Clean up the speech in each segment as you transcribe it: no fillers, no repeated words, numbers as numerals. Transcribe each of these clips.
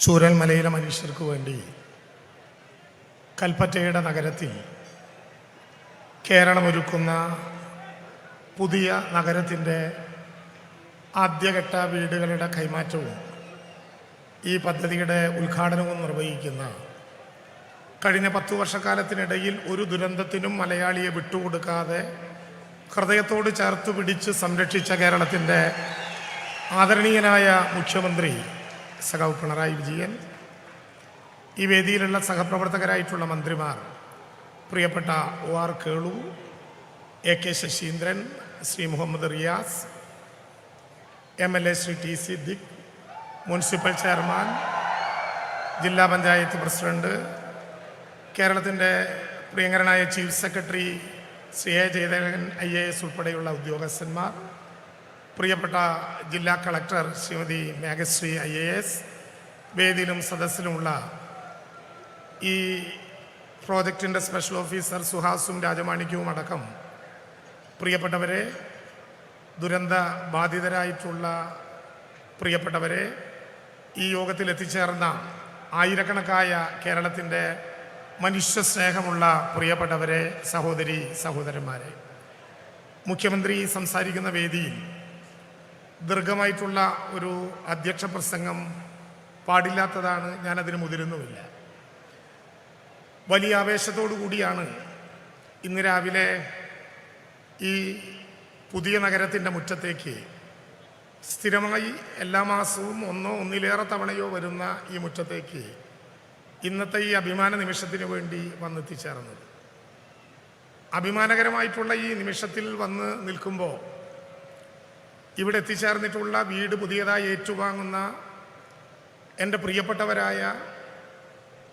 ചൂരൽമലയിലെ മനുഷ്യർക്ക് വേണ്ടി കൽപ്പറ്റയുടെ നഗരത്തിൽ കേരളമൊരുക്കുന്ന പുതിയ നഗരത്തിൻ്റെ ആദ്യഘട്ട വീടുകളുടെ കൈമാറ്റവും ഈ പദ്ധതിയുടെ ഉദ്ഘാടനവും നിർവഹിക്കുന്ന കഴിഞ്ഞ 10 വർഷക്കാലത്തിനിടയിൽ ഒരു ദുരന്തത്തിനും മലയാളിയെ വിട്ടുകൊടുക്കാതെ ഹൃദയത്തോട് ചേർത്ത് പിടിച്ച് സംരക്ഷിച്ച കേരളത്തിൻ്റെ ആദരണീയനായ മുഖ്യമന്ത്രി സഖാവ് പിണറായി വിജയൻ, ഈ വേദിയിലുള്ള സഹപ്രവർത്തകരായിട്ടുള്ള മന്ത്രിമാർ, പ്രിയപ്പെട്ട OR Kelu, AK Saseendran, Shri Muhammad Riyas, MLA Shri TC ദിക്, മുനിസിപ്പൽ ചെയർമാൻ, ജില്ലാ പഞ്ചായത്ത് പ്രസിഡന്റ്, കേരളത്തിൻ്റെ പ്രിയങ്കരനായ chief secretary Shri A Jayadevan IAS ഉൾപ്പെടെയുള്ള ഉദ്യോഗസ്ഥന്മാർ, പ്രിയപ്പെട്ട ജില്ലാ കളക്ടർ ശ്രീമതി മേഘശ്രീ IAS, വേദിയിലും സദസ്സിലുമുള്ള ഈ പ്രോജക്റ്റിൻ്റെ സ്പെഷ്യൽ ഓഫീസർ സുഹാസും രാജമാണിക്യവും അടക്കം പ്രിയപ്പെട്ടവരെ, ദുരന്ത ബാധിതരായിട്ടുള്ള പ്രിയപ്പെട്ടവരെ, ഈ യോഗത്തിൽ എത്തിച്ചേർന്ന ആയിരക്കണക്കായ കേരളത്തിൻ്റെ മനുഷ്യ സ്നേഹമുള്ള പ്രിയപ്പെട്ടവരെ, സഹോദരി സഹോദരന്മാരെ, മുഖ്യമന്ത്രി സംസാരിക്കുന്ന വേദിയിൽ ദീർഘമായിട്ടുള്ള ഒരു അധ്യക്ഷ പ്രസംഗം പാടില്ലാത്തതാണ്. ഞാനതിന് മുതിരുന്നുമില്ല. വലിയ ആവേശത്തോടു കൂടിയാണ് ഇന്ന് രാവിലെ ഈ പുതിയ നഗരത്തിൻ്റെ മുറ്റത്തേക്ക് സ്ഥിരമായി എല്ലാ മാസവും ഒന്നിലേറെ തവണയോ വരുന്ന ഈ മുറ്റത്തേക്ക് ഇന്നത്തെ ഈ അഭിമാന നിമിഷത്തിന് വേണ്ടി വന്നെത്തിച്ചേർന്നത്. അഭിമാനകരമായിട്ടുള്ള ഈ നിമിഷത്തിൽ വന്ന് നിൽക്കുമ്പോൾ ഇവിടെ എത്തിച്ചേർന്നിട്ടുള്ള വീട് പുതിയതായി ഏറ്റുവാങ്ങുന്ന എൻ്റെ പ്രിയപ്പെട്ടവരായ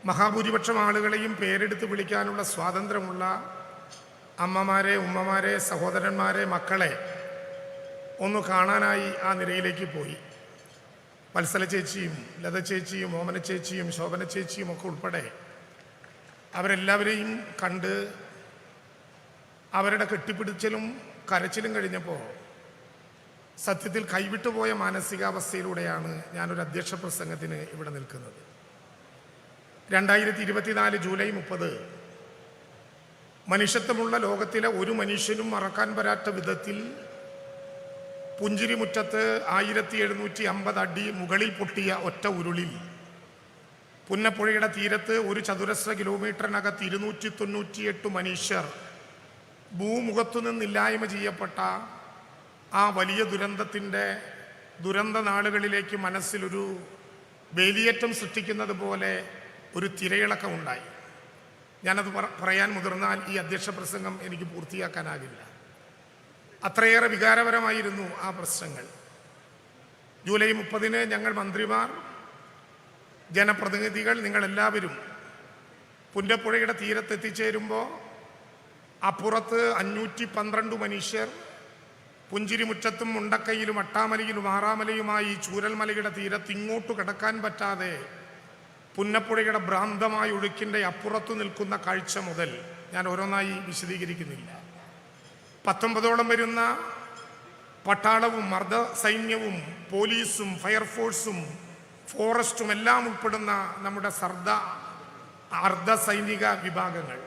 മഹാഭൂരിപക്ഷം ആളുകളെയും പേരെടുത്ത് വിളിക്കാനുള്ള സ്വാതന്ത്ര്യമുള്ള അമ്മമാരെ, ഉമ്മമാരെ, സഹോദരന്മാരെ, മക്കളെ ഒന്ന് കാണാനായി ആ നിരയിലേക്ക് പോയി. വത്സല ചേച്ചിയും ലത ചേച്ചിയും ഓമന ചേച്ചിയും ശോഭന ചേച്ചിയും ഒക്കെ ഉൾപ്പെടെ അവരെല്ലാവരെയും കണ്ട് അവരുടെ കെട്ടിപ്പിടിച്ചലും കരച്ചിലും കഴിഞ്ഞപ്പോൾ സത്യത്തിൽ കൈവിട്ടുപോയ മാനസികാവസ്ഥയിലൂടെയാണ് ഞാനൊരു അധ്യക്ഷ പ്രസംഗത്തിന് ഇവിടെ നിൽക്കുന്നത്. 2024 ജൂലൈ 30 മനുഷ്യത്വമുള്ള ലോകത്തിലെ ഒരു മനുഷ്യനും മറക്കാൻ പറ്റാത്ത വിധത്തിൽ പുഞ്ചിരിമുറ്റത്ത് 1750 അടി മുകളിൽ പൊട്ടിയ ഒറ്റ ഉരുളിൽ പുന്നപ്പുഴയുടെ തീരത്ത് ഒരു ചതുരശ്ര കിലോമീറ്ററിനകത്ത് 298 മനുഷ്യർ ഭൂമുഖത്തു നിന്നില്ലായ്മ ചെയ്യപ്പെട്ട ആ വലിയ ദുരന്തത്തിൻ്റെ ദുരന്ത നാളുകളിലേക്ക് മനസ്സിലൊരു വേലിയേറ്റം സൃഷ്ടിക്കുന്നത് പോലെ ഒരു തിരയിളക്കം ഉണ്ടായി. ഞാനത് പറയാൻ മുതിർന്നാൽ ഈ അധ്യക്ഷ പ്രസംഗം എനിക്ക് പൂർത്തിയാക്കാനാകില്ല. അത്രയേറെ വികാരപരമായിരുന്നു ആ പ്രശ്നങ്ങൾ. ജൂലൈ 30 ഞങ്ങൾ മന്ത്രിമാർ, ജനപ്രതിനിധികൾ, നിങ്ങളെല്ലാവരും പുന്നപ്പുഴയുടെ തീരത്തെത്തിച്ചേരുമ്പോൾ അപ്പുറത്ത് 512 മനുഷ്യർ പുഞ്ചിരിമുറ്റത്തും മുണ്ടക്കയിലും അട്ടാമലയിലും ആറാമലയുമായി ചൂരൽമലയുടെ തീരത്ത് ഇങ്ങോട്ട് കിടക്കാൻ പറ്റാതെ പുന്നപ്പുഴയുടെ ഭ്രാന്തമായ ഒഴുക്കിൻ്റെ അപ്പുറത്തു നിൽക്കുന്ന കാഴ്ച മുതൽ ഞാൻ ഓരോന്നായി വിശദീകരിക്കുന്നില്ല. 19ഓളം വരുന്ന പട്ടാളവും മർദ്ദ സൈന്യവും പോലീസും ഫയർഫോഴ്സും ഫോറസ്റ്റും എല്ലാം ഉൾപ്പെടുന്ന നമ്മുടെ അർദ്ധ സൈനിക വിഭാഗങ്ങൾ,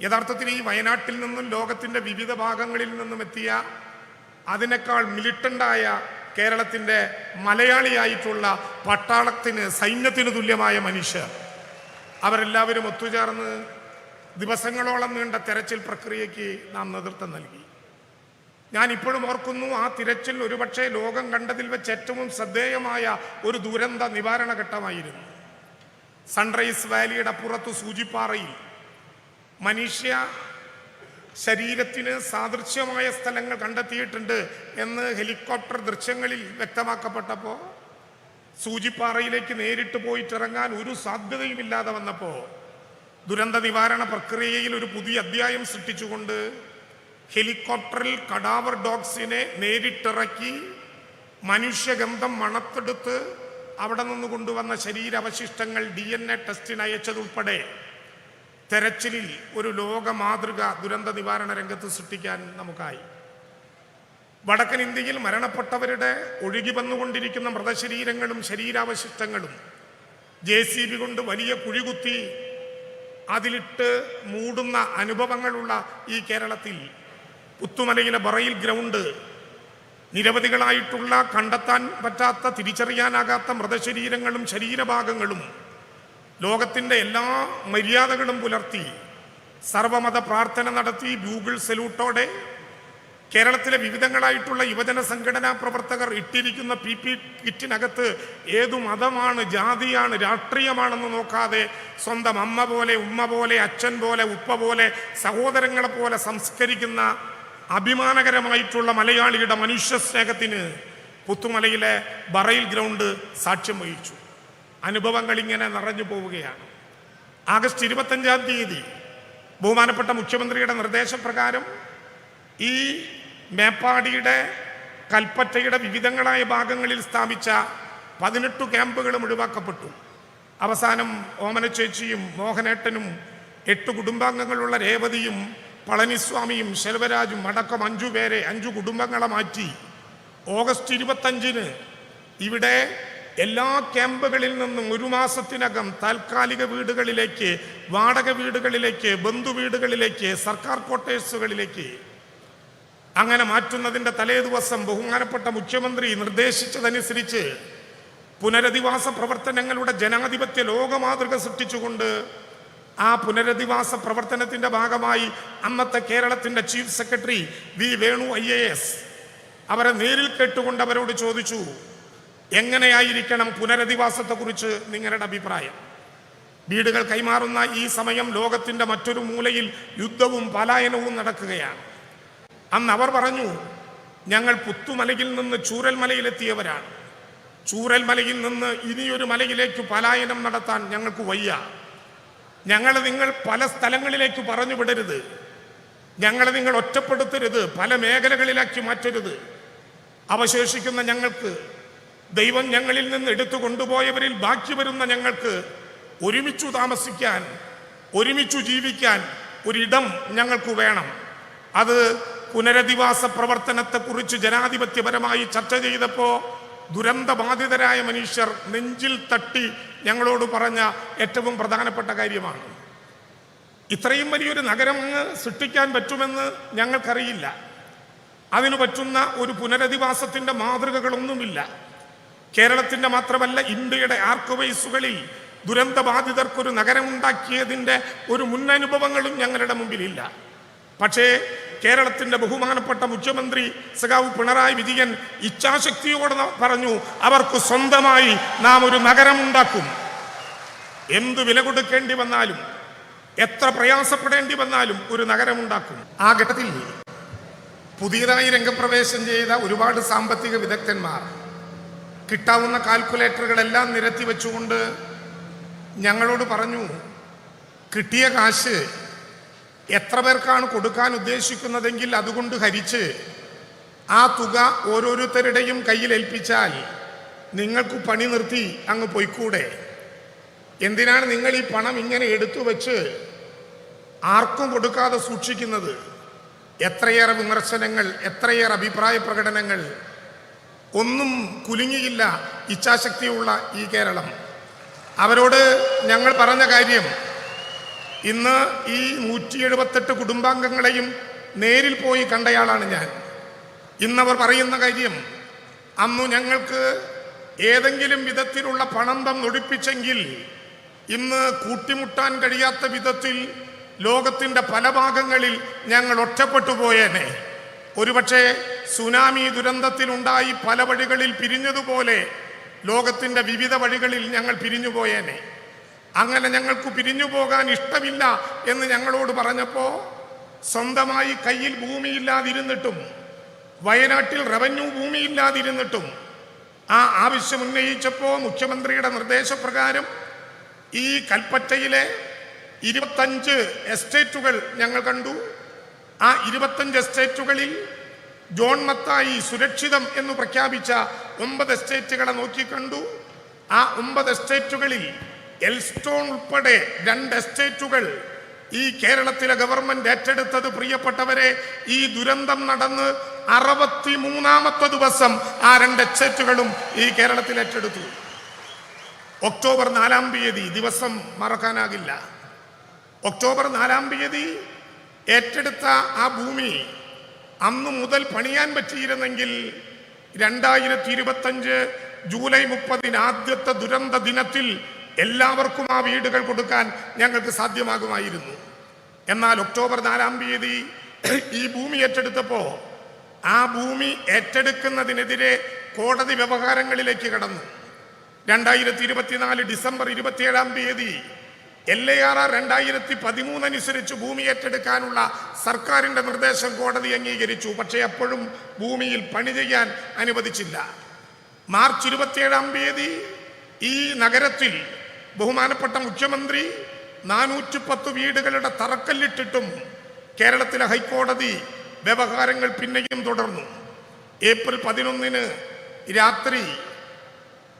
യഥാർത്ഥത്തിൽ ഈ വയനാട്ടിൽ നിന്നും ലോകത്തിൻ്റെ വിവിധ ഭാഗങ്ങളിൽ നിന്നും എത്തിയ അതിനേക്കാൾ മിലിറ്റൻ്റായ കേരളത്തിൻ്റെ മലയാളിയായിട്ടുള്ള പട്ടാളത്തിന്, സൈന്യത്തിന് തുല്യമായ മനുഷ്യർ, അവരെല്ലാവരും ഒത്തുചേർന്ന് ദിവസങ്ങളോളം നീണ്ട തെരച്ചിൽ പ്രക്രിയയ്ക്ക് നാം നേതൃത്വം നൽകി. ഞാൻ ഇപ്പോഴും ഓർക്കുന്നു, ആ തിരച്ചിൽ ഒരുപക്ഷെ ലോകം കണ്ടതിൽ വെച്ച് ഏറ്റവും ശ്രദ്ധേയമായ ഒരു ദുരന്ത നിവാരണ ഘട്ടമായിരുന്നു. സൺറൈസ് വാലിയുടെ അപ്പുറത്ത് സൂചിപ്പാറയിൽ മനുഷ്യ ശരീരത്തിന് സാദൃശ്യമായ സ്ഥലങ്ങൾ കണ്ടെത്തിയിട്ടുണ്ട് എന്ന് ഹെലികോപ്റ്റർ ദൃശ്യങ്ങളിൽ വ്യക്തമാക്കപ്പെട്ടപ്പോൾ സൂചിപ്പാറയിലേക്ക് നേരിട്ട് പോയിട്ടിറങ്ങാൻ ഒരു സാധ്യതയുമില്ലാതെ വന്നപ്പോൾ ദുരന്ത നിവാരണ പ്രക്രിയയിൽ ഒരു പുതിയ അധ്യായം സൃഷ്ടിച്ചുകൊണ്ട് ഹെലികോപ്റ്ററിൽ കഡാവർ ഡോഗ്സിനെ നേരിട്ടിറക്കി മനുഷ്യഗന്ധം മണത്തെടുത്ത് അവിടെ നിന്ന് കൊണ്ടുവന്ന ശരീരാവശിഷ്ടങ്ങൾ DNA ടെസ്റ്റിന് അയച്ചതുൾപ്പെടെ തെരച്ചിലിൽ ഒരു ലോക മാതൃക ദുരന്ത നിവാരണ രംഗത്ത് സൃഷ്ടിക്കാൻ നമുക്കായി. വടക്കൻ ഇന്ത്യയിൽ മരണപ്പെട്ടവരുടെ ഒഴുകി വന്നുകൊണ്ടിരിക്കുന്ന മൃതശരീരങ്ങളും ശരീരാവശിഷ്ടങ്ങളും JCB കൊണ്ട് വലിയ കുഴികുത്തി അതിലിട്ട് മൂടുന്ന അനുഭവങ്ങളുള്ള ഈ കേരളത്തിൽ പുത്തുമലയിലെ ബറയിൽ ഗ്രൗണ്ട് നിരവധികളായിട്ടുള്ള കണ്ടെത്താൻ പറ്റാത്ത, തിരിച്ചറിയാനാകാത്ത മൃതശരീരങ്ങളും ശരീരഭാഗങ്ങളും ലോകത്തിൻ്റെ എല്ലാ മര്യാദകളും പുലർത്തി സർവമത പ്രാർത്ഥന നടത്തി ബ്യൂഗിൾ സല്യൂട്ടോടെ കേരളത്തിലെ വിവിധങ്ങളായിട്ടുള്ള യുവജന സംഘടനാ പ്രവർത്തകർ ഇട്ടിരിക്കുന്ന PP കിറ്റിനകത്ത് ഏതു മതമാണ്, ജാതിയാണ്, രാഷ്ട്രീയമാണെന്ന് നോക്കാതെ സ്വന്തം അമ്മ പോലെ, ഉമ്മ പോലെ, അച്ഛൻ പോലെ, ഉപ്പ പോലെ, സഹോദരങ്ങളെ പോലെ സംസ്കരിക്കുന്ന അഭിമാനകരമായിട്ടുള്ള മലയാളിയുടെ മനുഷ്യ സ്നേഹത്തിന് പുത്തുമലയിലെ ബറയിൽ ഗ്രൗണ്ട് സാക്ഷ്യം വഹിച്ചു. അനുഭവങ്ങൾ ഇങ്ങനെ നിറഞ്ഞു പോവുകയാണ്. ആഗസ്റ്റ് 25-ാം തീയതി ബഹുമാനപ്പെട്ട മുഖ്യമന്ത്രിയുടെ നിർദ്ദേശപ്രകാരം ഈ മേപ്പാടിയുടെ കൽപ്പറ്റയുടെ വിവിധങ്ങളായ ഭാഗങ്ങളിൽ സ്ഥാപിച്ച 18 ക്യാമ്പുകളും ഒഴിവാക്കപ്പെട്ടു. അവസാനം ഓമനച്ചേച്ചിയും മോഹനേട്ടനും 8 കുടുംബാംഗങ്ങളുള്ള രേവതിയും പളനിസ്വാമിയും ശെൽവരാജും അടക്കം 5 പേരെ, 5 കുടുംബങ്ങളെ മാറ്റി ഓഗസ്റ്റ് 25-ന് ഇവിടെ എല്ലാ ക്യാമ്പുകളിൽ നിന്നും 1 മാസത്തിനകം താൽക്കാലിക വീടുകളിലേക്ക്, വാടക വീടുകളിലേക്ക്, ബന്ധുവീടുകളിലേക്ക്, സർക്കാർ ക്വാർട്ടേഴ്സുകളിലേക്ക് അങ്ങനെ മാറ്റുന്നതിൻ്റെ തലേ ദിവസം ബഹുമാനപ്പെട്ട മുഖ്യമന്ത്രി നിർദ്ദേശിച്ചതനുസരിച്ച് പുനരധിവാസ പ്രവർത്തനങ്ങളുടെ ജനാധിപത്യ ലോകമാതൃക സൃഷ്ടിച്ചുകൊണ്ട് ആ പുനരധിവാസ പ്രവർത്തനത്തിൻ്റെ ഭാഗമായി അന്നത്തെ കേരളത്തിൻ്റെ chief secretary V Venu IAS അവരെ നേരിൽ കേട്ടുകൊണ്ട് അവരോട് ചോദിച്ചു, എങ്ങനെയായിരിക്കണം പുനരധിവാസത്തെക്കുറിച്ച് നിങ്ങളുടെ അഭിപ്രായം? വീടുകൾ കൈമാറുന്ന ഈ സമയം ലോകത്തിൻ്റെ മറ്റൊരു മൂലയിൽ യുദ്ധവും പലായനവും നടക്കുകയാണ്. അന്ന് അവർ പറഞ്ഞു, ഞങ്ങൾ പുത്തുമലയിൽ നിന്ന് ചൂരൽമലയിലെത്തിയവരാണ്. ചൂരൽമലയിൽ നിന്ന് ഇനിയൊരു മലയിലേക്ക് പലായനം നടത്താൻ ഞങ്ങൾക്ക് വയ്യ. ഞങ്ങളെ നിങ്ങൾ പല സ്ഥലങ്ങളിലേക്ക് പറഞ്ഞു വിടരുത്. ഞങ്ങളെ നിങ്ങൾ ഒറ്റപ്പെടുത്തരുത്, പല മേഖലകളിലാക്കി മാറ്റരുത്. അവശേഷിക്കുന്ന ഞങ്ങൾക്ക്, ദൈവം ഞങ്ങളിൽ നിന്ന് എടുത്തു കൊണ്ടുപോയവരിൽ ബാക്കി വരുന്ന ഞങ്ങൾക്ക് ഒരുമിച്ചു താമസിക്കാൻ, ഒരുമിച്ചു ജീവിക്കാൻ ഒരിടം ഞങ്ങൾക്ക് വേണം. അത് പുനരധിവാസ പ്രവർത്തനത്തെക്കുറിച്ച് ജനാധിപത്യപരമായി ചർച്ച ചെയ്തപ്പോൾ ദുരന്തബാധിതരായ മനുഷ്യർ നെഞ്ചിൽ തട്ടി ഞങ്ങളോട് പറഞ്ഞ ഏറ്റവും പ്രധാനപ്പെട്ട കാര്യമാണ്. ഇത്രയും വലിയൊരു നഗരം സൃഷ്ടിക്കാൻ പറ്റുമെന്ന് ഞങ്ങൾക്കറിയില്ല. അതിനു പറ്റുന്ന ഒരു പുനരധിവാസത്തിൻ്റെ മാതൃകകളൊന്നുമില്ല. കേരളത്തിൻ്റെ മാത്രമല്ല, ഇന്ത്യയുടെ ആർക്കവൈസുകളിൽ ദുരന്തബാധിതർക്കൊരു നഗരമുണ്ടാക്കിയതിൻ്റെ ഒരു മുന്നനുഭവങ്ങളും ഞങ്ങളുടെ മുമ്പിലില്ല. പക്ഷേ കേരളത്തിൻ്റെ ബഹുമാനപ്പെട്ട മുഖ്യമന്ത്രി സഖാവ് പിണറായി വിജയൻ ഇച്ഛാശക്തിയോടെ പറഞ്ഞു, അവർക്ക് സ്വന്തമായി നാം ഒരു നഗരമുണ്ടാക്കും. എന്ത് വില കൊടുക്കേണ്ടി വന്നാലും, എത്ര പ്രയാസപ്പെടേണ്ടി വന്നാലും ഒരു നഗരമുണ്ടാക്കും. ആ ഘട്ടത്തിൽ പുതിയതായി രംഗപ്രവേശം ചെയ്ത ഒരുപാട് സാമ്പത്തിക വിദഗ്ധന്മാർ കിട്ടാവുന്ന കാൽക്കുലേറ്ററുകളെല്ലാം നിരത്തി വെച്ചുകൊണ്ട് ഞങ്ങളോട് പറഞ്ഞു, കിട്ടിയ കാശ് എത്ര പേർക്കാണ് കൊടുക്കാൻ ഉദ്ദേശിക്കുന്നതെങ്കിൽ അതുകൊണ്ട് ഹരിച്ച് ആ തുക ഓരോരുത്തരുടെയും കയ്യിൽ ഏൽപ്പിച്ചാൽ നിങ്ങൾക്ക് പണി നിർത്തി അങ്ങ് പോയിക്കൂടെ? എന്തിനാണ് നിങ്ങൾ ഈ പണം ഇങ്ങനെ എടുത്തു വെച്ച് ആർക്കും കൊടുക്കാതെ സൂക്ഷിക്കുന്നത്? എത്രയേറെ വിമർശനങ്ങൾ, എത്രയേറെ അഭിപ്രായ പ്രകടനങ്ങൾ. ഒന്നും കുലുങ്ങിയില്ല ഇച്ഛാശക്തിയുള്ള ഈ കേരളം. അവരോട് ഞങ്ങൾ പറഞ്ഞ കാര്യം, ഇന്ന് ഈ 178 കുടുംബാംഗങ്ങളെയും നേരിൽ പോയി കണ്ടയാളാണ് ഞാൻ. ഇന്നവർ പറയുന്ന കാര്യം, അന്നു ഞങ്ങൾക്ക് ഏതെങ്കിലും വിധത്തിലുള്ള പണം തന്നൊടിപ്പിച്ചെങ്കിൽ ഇന്ന് കൂട്ടിമുട്ടാൻ കഴിയാത്ത വിധത്തിൽ ലോകത്തിൻ്റെ പല ഭാഗങ്ങളിൽ ഞങ്ങൾ ഒറ്റപ്പെട്ടു പോയേനെ. ഒരുപക്ഷെ സുനാമി ദുരന്തത്തിലുണ്ടായി പല വഴികളിൽ പിരിഞ്ഞതുപോലെ ലോകത്തിൻ്റെ വിവിധ വഴികളിൽ ഞങ്ങൾ പിരിഞ്ഞു പോയേനെ. അങ്ങനെ ഞങ്ങൾക്ക് പിരിഞ്ഞു പോകാൻ ഇഷ്ടമില്ല എന്ന് ഞങ്ങളോട് പറഞ്ഞപ്പോൾ, സ്വന്തമായി കയ്യിൽ ഭൂമിയില്ലാതിരുന്നിട്ടും, വയനാട്ടിൽ റവന്യൂ ഭൂമിയില്ലാതിരുന്നിട്ടും ആ ആവശ്യം ഉന്നയിച്ചപ്പോൾ മുഖ്യമന്ത്രിയുടെ നിർദ്ദേശപ്രകാരം ഈ കൽപ്പറ്റയിലെ 25 എസ്റ്റേറ്റുകൾ ഞങ്ങൾ കണ്ടു. ആ 25 എസ്റ്റേറ്റുകളിൽ ജോൺ മത്തായി സുരക്ഷിതം എന്ന് പ്രഖ്യാപിച്ച 9 എസ്റ്റേറ്റുകളെ നോക്കിക്കണ്ടു. ആ 9 എസ്റ്റേറ്റുകളിൽ എൽസ്റ്റോൺ ഉൾപ്പെടെ 2 എസ്റ്റേറ്റുകൾ ഈ കേരളത്തിലെ ഗവൺമെന്റ് ഏറ്റെടുത്തത്, പ്രിയപ്പെട്ടവരെ, ഈ ദുരന്തം നടന്ന് 63ാമത്തെ ദിവസം ആ 2 എസ്റ്റേറ്റുകളും ഈ കേരളത്തിൽ ഏറ്റെടുത്തു. ഒക്ടോബർ 4-ാം തീയതി ദിവസം മറക്കാനാകില്ല. ഒക്ടോബർ 4-ാം തീയതി ഏറ്റെടുത്ത ആ ഭൂമി അന്നു മുതൽ പണിയാൻ പറ്റിയിരുന്നെങ്കിൽ 2025 ജൂലൈ 30 ആദ്യത്തെ ദുരന്ത ദിനത്തിൽ എല്ലാവർക്കും ആ വീടുകൾ കൊടുക്കാൻ ഞങ്ങൾക്ക് സാധ്യമാകുമായിരുന്നു. എന്നാൽ ഒക്ടോബർ 4-ാം തീയതി ഈ ഭൂമി ഏറ്റെടുത്തപ്പോൾ ആ ഭൂമി ഏറ്റെടുക്കുന്നതിനെതിരെ കോടതി വ്യവഹാരങ്ങളിലേക്ക് കടന്നു. 2024 ഡിസംബർ 27-ാം തീയതി LAR 2013 അനുസരിച്ച് ഭൂമി ഏറ്റെടുക്കാനുള്ള സർക്കാരിന്റെ നിർദ്ദേശം കോടതി അംഗീകരിച്ചു. പക്ഷേ അപ്പോഴും ഭൂമിയിൽ പണി ചെയ്യാൻ അനുവദിച്ചില്ല. മാർച്ച് 27-ാം തീയതി ഈ നഗരത്തിൽ ബഹുമാനപ്പെട്ട മുഖ്യമന്ത്രി 410 വീടുകളുടെ തറക്കല്ലിട്ടിട്ടും കേരളത്തിലെ ഹൈക്കോടതി വ്യവഹാരങ്ങൾ പിന്നെയും തുടർന്നു. ഏപ്രിൽ 11 രാത്രി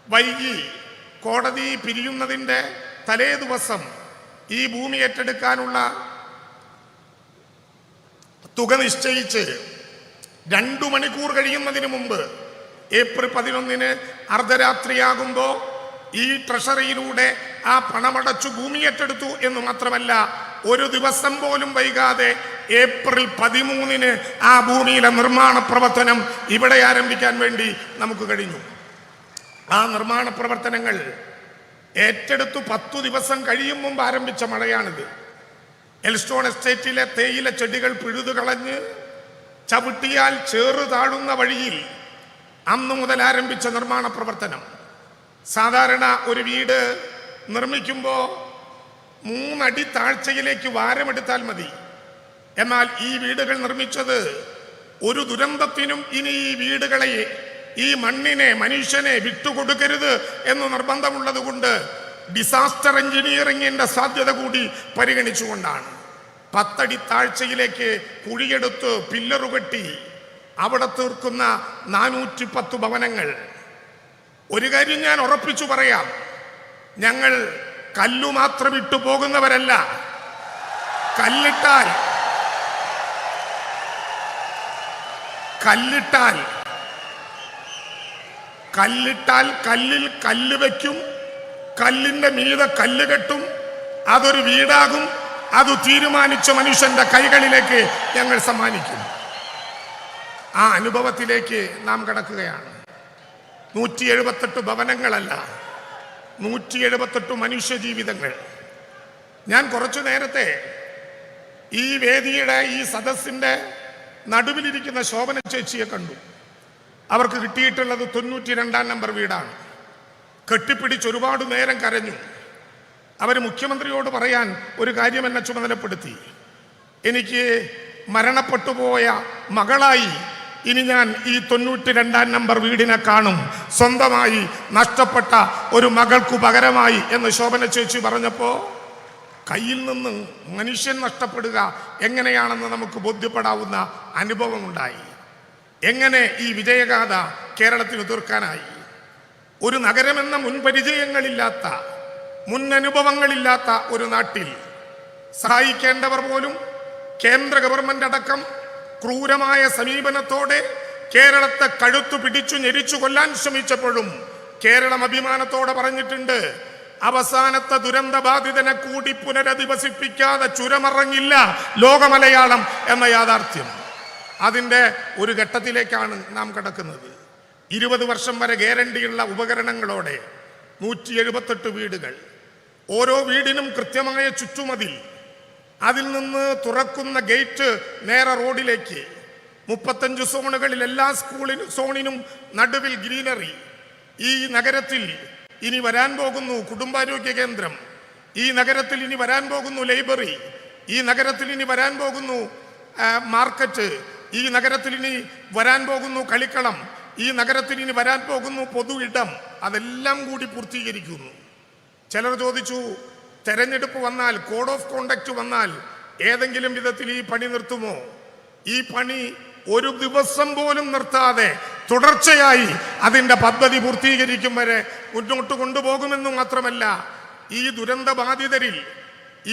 വൈകി കോടതി പിരിയുന്നതിൻ്റെ തലേ ദിവസം ഈ ഭൂമി ഏറ്റെടുക്കാനുള്ള തുക നിശ്ചയിച്ച് 2 മണിക്കൂർ കഴിയുന്നതിന് മുമ്പ് ഏപ്രിൽ 11 അർദ്ധരാത്രിയാകുമ്പോൾ ഈ ട്രഷറിയിലൂടെ ആ പണമടച്ചു ഭൂമി ഏറ്റെടുത്തു എന്ന് മാത്രമല്ല, ഒരു ദിവസം പോലും വൈകാതെ ഏപ്രിൽ 13 ആ ഭൂമിയിലെ നിർമ്മാണ പ്രവർത്തനം ഇവിടെ ആരംഭിക്കാൻ വേണ്ടി നമുക്ക് കഴിഞ്ഞു. ആ നിർമ്മാണ പ്രവർത്തനങ്ങൾ ഏറ്റെടുത്തു 10 ദിവസം കഴിയും മുമ്പ് ആരംഭിച്ച മഴയാണിത്. എൽസ്റ്റോൺ എസ്റ്റേറ്റിലെ തേയില ചെടികൾ പിഴുതുകളഞ്ഞ് ചവിട്ടിയാൽ ചേറു താഴുന്ന വഴിയിൽ അന്നു മുതൽ ആരംഭിച്ച നിർമ്മാണ പ്രവർത്തനം. സാധാരണ ഒരു വീട് നിർമ്മിക്കുമ്പോൾ 3 അടി താഴ്ചയിലേക്ക് വാരമെടുത്താൽ മതി. എന്നാൽ ഈ വീടുകൾ നിർമ്മിച്ചത് ഒരു ദുരന്തത്തിനും ഇനി ഈ വീടുകളെ, ഈ മണ്ണിനെ, മനുഷ്യനെ വിട്ടുകൊടുക്കരുത് എന്ന് നിർബന്ധമുള്ളത് കൊണ്ട് ഡിസാസ്റ്റർ എഞ്ചിനീയറിംഗിന്റെ സാധ്യത കൂടി പരിഗണിച്ചുകൊണ്ടാണ് 10 അടി താഴ്ചയിലേക്ക് കുഴിയെടുത്ത് പില്ലറുകെട്ടി അവിടെ തീർക്കുന്ന 410 ഭവനങ്ങൾ. ഒരു കാര്യം ഞാൻ ഉറപ്പിച്ചു പറയാം, ഞങ്ങൾ കല്ലു മാത്രം ഇട്ടു പോകുന്നവരല്ല. കല്ലിട്ടാൽ കല്ലിൽ കല്ല് വയ്ക്കും, കല്ലിന്റെ മീതെ കല്ല് കെട്ടും, അതൊരു വീടാകും. അത് തീരുമാനിച്ച മനുഷ്യന്റെ കൈകളിലേക്ക് ഞങ്ങൾ സമ്മാനിക്കും. ആ അനുഭവത്തിലേക്ക് നാം കടക്കുകയാണ്. 178 ഭവനങ്ങളല്ല, 178 മനുഷ്യ ജീവിതങ്ങൾ. ഞാൻ കുറച്ചു നേരത്തെ ഈ വേദിയുടെ ഈ സദസ്സിന്റെ നടുവിലിരിക്കുന്ന ശോഭന ചേച്ചിയെ കണ്ടു. അവർക്ക് കിട്ടിയിട്ടുള്ളത് 92-ാം നമ്പർ വീടാണ്. കെട്ടിപ്പിടിച്ച് ഒരുപാട് നേരം കരഞ്ഞു. അവർ മുഖ്യമന്ത്രിയോട് പറയാൻ ഒരു കാര്യം എന്നെ ചുമതലപ്പെടുത്തി. എനിക്ക് മരണപ്പെട്ടുപോയ മകളായി ഇനി ഞാൻ ഈ 92-ാം നമ്പർ വീടിനെ കാണും, സ്വന്തമായി നഷ്ടപ്പെട്ട ഒരു മകൾക്കു പകരമായി എന്ന് ശോഭന ചേച്ചി പറഞ്ഞപ്പോൾ കയ്യിൽ നിന്ന് മനുഷ്യൻ നഷ്ടപ്പെടുക എങ്ങനെയാണെന്ന് നമുക്ക് ബോധ്യപ്പെടാവുന്ന അനുഭവമുണ്ടായി. എങ്ങനെ ഈ വിജയഗാഥ കേരളത്തിന് തീർക്കാനായി? ഒരു നഗരമെന്ന മുൻപരിചയങ്ങളില്ലാത്ത, മുന്നനുഭവങ്ങളില്ലാത്ത ഒരു നാട്ടിൽ സഹായിക്കേണ്ടവർ പോലും കേന്ദ്ര ഗവൺമെന്റ് അടക്കം ക്രൂരമായ സമീപനത്തോടെ കേരളത്തെ കഴുത്തു പിടിച്ചു ഞെരിച്ചു കൊല്ലാൻ ശ്രമിച്ചപ്പോഴും കേരളം അഭിമാനത്തോടെ പറഞ്ഞിട്ടുണ്ട്, അവസാനത്തെ ദുരന്ത ബാധിതനെ കൂടി പുനരധിവസിപ്പിക്കാതെ ചുരമറങ്ങില്ല ലോകമലയാളം എന്ന യാഥാർത്ഥ്യം. അതിൻ്റെ ഒരു ഘട്ടത്തിലേക്കാണ് നാം കടക്കുന്നത്. 20 വർഷം വരെ ഗ്യാരണ്ടിയുള്ള ഉപകരണങ്ങളോടെ 178 വീടുകൾ, ഓരോ വീടിനും കൃത്യമായ ചുറ്റുമതിൽ, അതിൽ നിന്ന് തുറക്കുന്ന ഗേറ്റ് നേരെ റോഡിലേക്ക്, 35 സോണുകളിൽ എല്ലാ സോണിനും നടുവിൽ ഗ്രീനറി. ഈ നഗരത്തിൽ ഇനി വരാൻ പോകുന്നു കുടുംബാരോഗ്യ കേന്ദ്രം, ഈ നഗരത്തിൽ ഇനി വരാൻ പോകുന്നു ലൈബ്രറി, ഈ നഗരത്തിൽ ഇനി വരാൻ പോകുന്നു മാർക്കറ്റ്, ഈ നഗരത്തിൽ ഇനി വരാൻ പോകുന്നു കളിക്കളം, ഈ നഗരത്തിൽ ഇനി വരാൻ പോകുന്നു പൊതു ഇടം. അതെല്ലാം കൂടി പൂർത്തീകരിക്കുന്നു. ചിലർ ചോദിച്ചു, തെരഞ്ഞെടുപ്പ് വന്നാൽ, കോഡ് ഓഫ് കോണ്ടക്ട് വന്നാൽ ഏതെങ്കിലും വിധത്തിൽ ഈ പണി നിർത്തുമോ? ഈ പണി ഒരു ദിവസം പോലും നിർത്താതെ തുടർച്ചയായി അതിൻ്റെ പദ്ധതി പൂർത്തീകരിക്കും വരെ മുന്നോട്ട് കൊണ്ടുപോകുമെന്ന് മാത്രമല്ല, ഈ ദുരന്ത ബാധിതരിൽ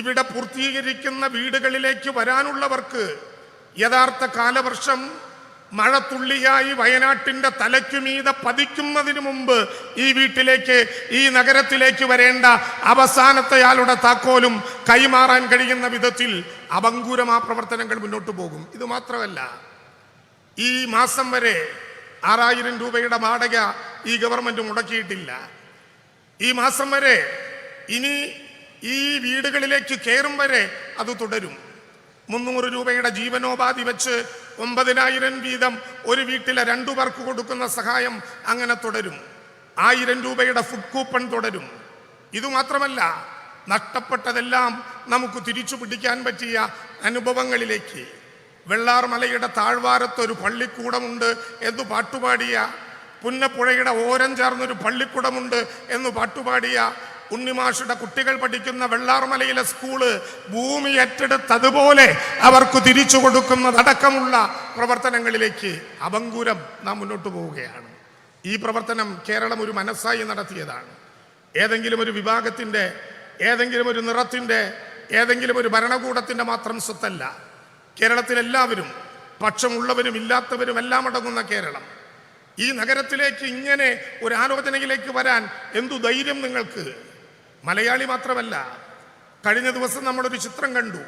ഇവിടെ പൂർത്തീകരിക്കുന്ന വീടുകളിലേക്ക് വരാനുള്ളവർക്ക് യഥാർത്ഥ കാലവർഷം മഴത്തുള്ളിയായി വയനാട്ടിന്റെ തലയ്ക്കുമീതെ പതിക്കുന്നതിന് മുമ്പ് ഈ വീട്ടിലേക്ക്, ഈ നഗരത്തിലേക്ക് വരേണ്ട അവസാനത്തെയാളുടെ താക്കോലും കൈമാറാൻ കഴിയുന്ന വിധത്തിൽ അഭംഗുരം ആ പ്രവർത്തനങ്ങൾ മുന്നോട്ട് പോകും. ഇത് മാത്രമല്ല, ഈ മാസം വരെ 6000 രൂപയുടെ വാടക ഈ ഗവൺമെന്റ് മുടക്കിയിട്ടില്ല. ഈ മാസം വരെ, ഇനി ഈ വീടുകളിലേക്ക് കയറും വരെ അത് തുടരും. 300 രൂപയുടെ ജീവനോപാധി വെച്ച് 9000 വീതം ഒരു വീട്ടിലെ 2 പേർക്ക് കൊടുക്കുന്ന സഹായം അങ്ങനെ തുടരും. 1000 രൂപയുടെ ഫുഡ് കൂപ്പൺ തുടരും. ഇതുമാത്രമല്ല, നഷ്ടപ്പെട്ടതെല്ലാം നമുക്ക് തിരിച്ചു പിടിക്കാൻ പറ്റിയ അനുഭവങ്ങളിലേക്ക്, വെള്ളാർമലയുടെ താഴ്വാരത്തൊരു പള്ളിക്കൂടമുണ്ട് എന്ന് പാട്ടുപാടിയ, പുന്നപ്പുഴയുടെ ഓരം ചേർന്നൊരു പള്ളിക്കൂടമുണ്ട് എന്ന് പാട്ടുപാടിയ, ഉണ്ണിമാഷുടെ കുട്ടികൾ പഠിക്കുന്ന വെള്ളാർമലയിലെ സ്കൂള് ഭൂമി ഏറ്റെടുത്തതുപോലെ അവർക്ക് തിരിച്ചു കൊടുക്കുന്നതടക്കമുള്ള പ്രവർത്തനങ്ങളിലേക്ക് അഭംഗുരം നാം മുന്നോട്ട് പോവുകയാണ്. ഈ പ്രവർത്തനം കേരളം ഒരു മനസ്സായി നടത്തിയതാണ്. ഏതെങ്കിലും ഒരു വിഭാഗത്തിൻ്റെ, ഏതെങ്കിലും ഒരു നിറത്തിൻ്റെ, ഏതെങ്കിലും ഒരു ഭരണകൂടത്തിൻ്റെ മാത്രം സ്വത്തല്ല. കേരളത്തിലെല്ലാവരും, പക്ഷമുള്ളവരും ഇല്ലാത്തവരും എല്ലാം അടങ്ങുന്ന കേരളം. ഈ നഗരത്തിലേക്ക് ഇങ്ങനെ ഒരു ആലോചനയിലേക്ക് വരാൻ എന്തു ധൈര്യം നിങ്ങൾക്ക്? മലയാളി മാത്രമല്ല, കഴിഞ്ഞ ദിവസം നമ്മളൊരു ചിത്രം കണ്ടു.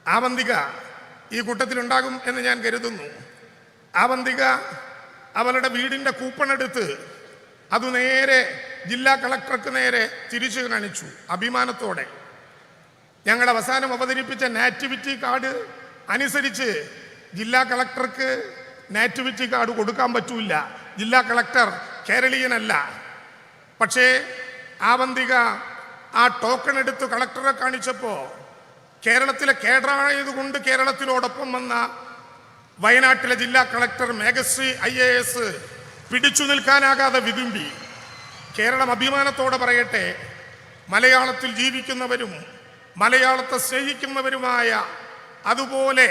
ആവന്തിക ഈ കൂട്ടത്തിലുണ്ടാകും എന്ന് ഞാൻ കരുതുന്നു. ആവന്തിക അവളുടെ വീടിൻ്റെ കൂപ്പൺ എടുത്ത് അത് നേരെ ജില്ലാ കളക്ടർക്ക് നേരെ തിരിച്ചു കാണിച്ചു അഭിമാനത്തോടെ. ഞങ്ങൾ അവസാനം അവതരിപ്പിച്ച നാറ്റിവിറ്റി കാർഡ് അനുസരിച്ച് ജില്ലാ കളക്ടർക്ക് നാറ്റിവിറ്റി കാർഡ് കൊടുക്കാൻ പറ്റൂല. ജില്ലാ കളക്ടർ കേരളീയനല്ല. പക്ഷേ ആവന്തിക ആ ടോക്കൺ എടുത്ത് കളക്ടറെ കാണിച്ചപ്പോൾ കേരളത്തിലെ കേഡറായതുകൊണ്ട് കേരളത്തിനോടൊപ്പം വന്ന വയനാട്ടിലെ ജില്ലാ കളക്ടർ മേഘശ്രീ IAS പിടിച്ചു നിൽക്കാനാകാതെ വിതുമ്പി. കേരളം അഭിമാനത്തോടെ പറയട്ടെ, മലയാളത്തിൽ ജീവിക്കുന്നവരും മലയാളത്തെ സ്നേഹിക്കുന്നവരുമായ, അതുപോലെ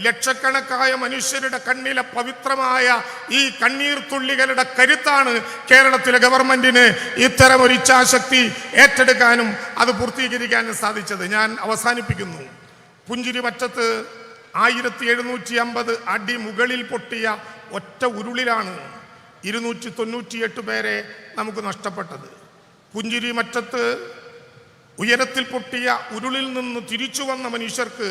ലക്ഷക്കണക്കായ മനുഷ്യരുടെ കണ്ണിലെ പവിത്രമായ ഈ കണ്ണീർ തുള്ളികളുടെ കരുത്താണ് കേരളത്തിലെ ഗവൺമെന്റിന് ഇത്തരമൊരു ഇച്ഛാശക്തി ഏറ്റെടുക്കാനും അത് പൂർത്തീകരിക്കാനും സാധിച്ചത്. ഞാൻ അവസാനിപ്പിക്കുന്നു. പുഞ്ചിരിമറ്റത്ത് 1750 അടി മുകളിൽ പൊട്ടിയ ഒറ്റ ഉരുളിലാണ് 298 പേരെ നമുക്ക് നഷ്ടപ്പെട്ടത്. പുഞ്ചിരിമറ്റത്ത് ഉയരത്തിൽ പൊട്ടിയ ഉരുളിൽ നിന്ന് തിരിച്ചു വന്ന മനുഷ്യർക്ക്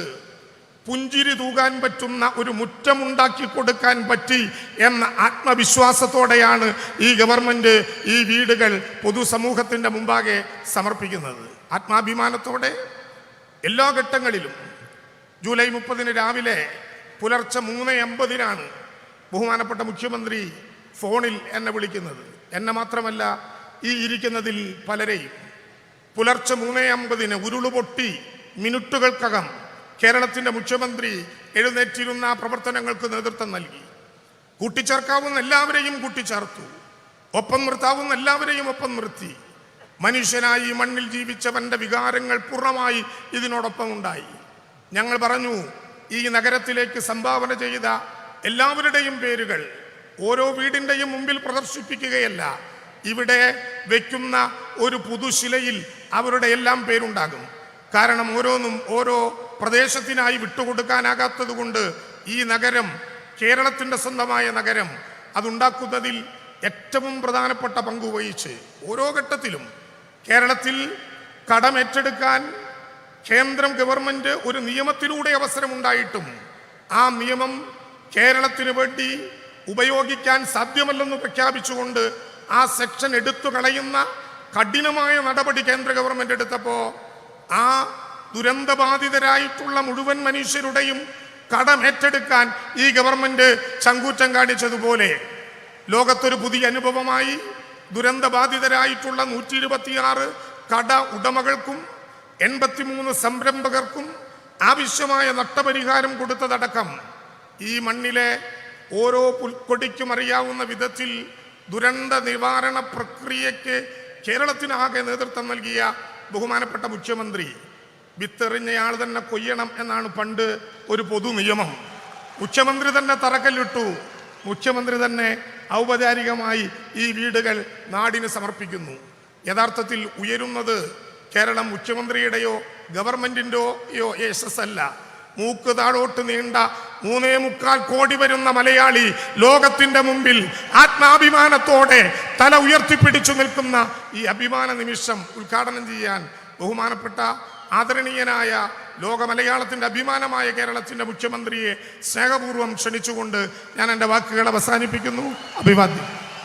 പുഞ്ചിരി തൂകാൻ പറ്റുന്ന ഒരു മുറ്റമുണ്ടാക്കി കൊടുക്കാൻ പറ്റി എന്ന ആത്മവിശ്വാസത്തോടെയാണ് ഈ ഗവൺമെന്റ് ഈ വീടുകൾ പൊതുസമൂഹത്തിൻ്റെ മുമ്പാകെ സമർപ്പിക്കുന്നത്. ആത്മാഭിമാനത്തോടെ എല്ലാ ഘട്ടങ്ങളിലും. ജൂലൈ 30 രാവിലെ പുലർച്ചെ 3:50 ബഹുമാനപ്പെട്ട മുഖ്യമന്ത്രി ഫോണിൽ എന്നെ വിളിക്കുന്നത്. എന്നെ മാത്രമല്ല, ഈ ഇരിക്കുന്നതിൽ പലരെയും. പുലർച്ചെ 3:50 ഉരുള് പൊട്ടി മിനിറ്റുകൾക്കകം കേരളത്തിൻ്റെ മുഖ്യമന്ത്രി എഴുന്നേറ്റിരുന്ന പ്രവർത്തനങ്ങൾക്ക് നേതൃത്വം നൽകി. കൂട്ടിച്ചേർക്കാവുന്ന എല്ലാവരെയും കൂട്ടിച്ചേർത്തു, ഒപ്പം നിർത്താവുന്ന എല്ലാവരെയും ഒപ്പം നിർത്തി. മനുഷ്യനായി മണ്ണിൽ ജീവിച്ചവൻ്റെ വികാരങ്ങൾ പൂർണ്ണമായി ഇതിനോടൊപ്പം ഉണ്ടായി. ഞങ്ങൾ പറഞ്ഞു, ഈ നഗരത്തിലേക്ക് സംഭാവന ചെയ്ത എല്ലാവരുടെയും പേരുകൾ ഓരോ വീടിൻ്റെയും മുമ്പിൽ പ്രദർശിപ്പിക്കുകയല്ല, ഇവിടെ വയ്ക്കുന്ന ഒരു പുതുശിലയിൽ അവരുടെ എല്ലാം പേരുണ്ടാകും. കാരണം ഓരോന്നും ഓരോ പ്രദേശത്തിനായി വിട്ടുകൊടുക്കാനാകാത്തത് കൊണ്ട് ഈ നഗരം, കേരളത്തിൻ്റെ സ്വന്തമായ നഗരം, അതുണ്ടാക്കുന്നതിൽ ഏറ്റവും പ്രധാനപ്പെട്ട പങ്കുവഹിച്ച് ഓരോ ഘട്ടത്തിലും കേരളത്തിൽ കടമേറ്റെടുക്കാൻ കേന്ദ്രം ഗവൺമെൻറ് ഒരു നിയമത്തിലൂടെ അവസരമുണ്ടായിട്ടും ആ നിയമം കേരളത്തിന് വേണ്ടി ഉപയോഗിക്കാൻ സാധ്യമല്ലെന്ന് പ്രഖ്യാപിച്ചുകൊണ്ട് ആ സെക്ഷൻ എടുത്തു കളയുന്ന കഠിനമായ നടപടി കേന്ദ്ര ഗവൺമെൻറ് എടുത്തപ്പോൾ ആ ദുരന്തബാധിതരായിട്ടുള്ള മുഴുവൻ മനുഷ്യരുടെയും കടമേറ്റെടുക്കാൻ ഈ ഗവൺമെന്റ് ചങ്കൂറ്റം കാണിച്ചതുപോലെ ലോകത്തൊരു പുതിയ അനുഭവമായി ദുരന്തബാധിതരായിട്ടുള്ള 126 കട ഉടമകൾക്കും 83 സംരംഭകർക്കും ആവശ്യമായ നഷ്ടപരിഹാരം കൊടുത്തതടക്കം ഈ മണ്ണിലെ ഓരോ പുൽക്കൊടിക്കും അറിയാവുന്ന വിധത്തിൽ ദുരന്ത നിവാരണ പ്രക്രിയയ്ക്ക് കേരളത്തിനാകെ നേതൃത്വം നൽകിയ ബഹുമാനപ്പെട്ട മുഖ്യമന്ത്രി, വിത്തെറിഞ്ഞയാൾ തന്നെ കൊയ്യണം എന്നാണ് പണ്ട് ഒരു പൊതു നിയമം. മുഖ്യമന്ത്രി തന്നെ തറക്കല്ലിട്ടു. മുഖ്യമന്ത്രി തന്നെ ഔപചാരികമായി ഈ വീടുകൾ നാടിന് സമർപ്പിക്കുന്നു. യഥാർത്ഥത്തിൽ ഉയരുന്നത് കേരളം മുഖ്യമന്ത്രിയുടെയോ ഗവൺമെന്റിൻ്റെയോ യശസ്സല്ല, മൂക്ക് താഴോട്ട് നീണ്ട 3.25 കോടി വരുന്ന മലയാളി ലോകത്തിന്റെ മുമ്പിൽ ആത്മാഭിമാനത്തോടെ തല ഉയർത്തിപ്പിടിച്ചു നിൽക്കുന്ന ഈ അഭിമാന നിമിഷം ഉദ്ഘാടനം ചെയ്യാൻ ബഹുമാനപ്പെട്ട ആദരണീയനായ ലോക മലയാളത്തിന്റെ അഭിമാനമായ കേരളത്തിന്റെ മുഖ്യമന്ത്രിയെ സ്നേഹപൂർവ്വം ക്ഷണിച്ചുകൊണ്ട് ഞാൻ എൻ്റെ വാക്കുകൾ അവസാനിപ്പിക്കുന്നു. അഭിവാദ്യം.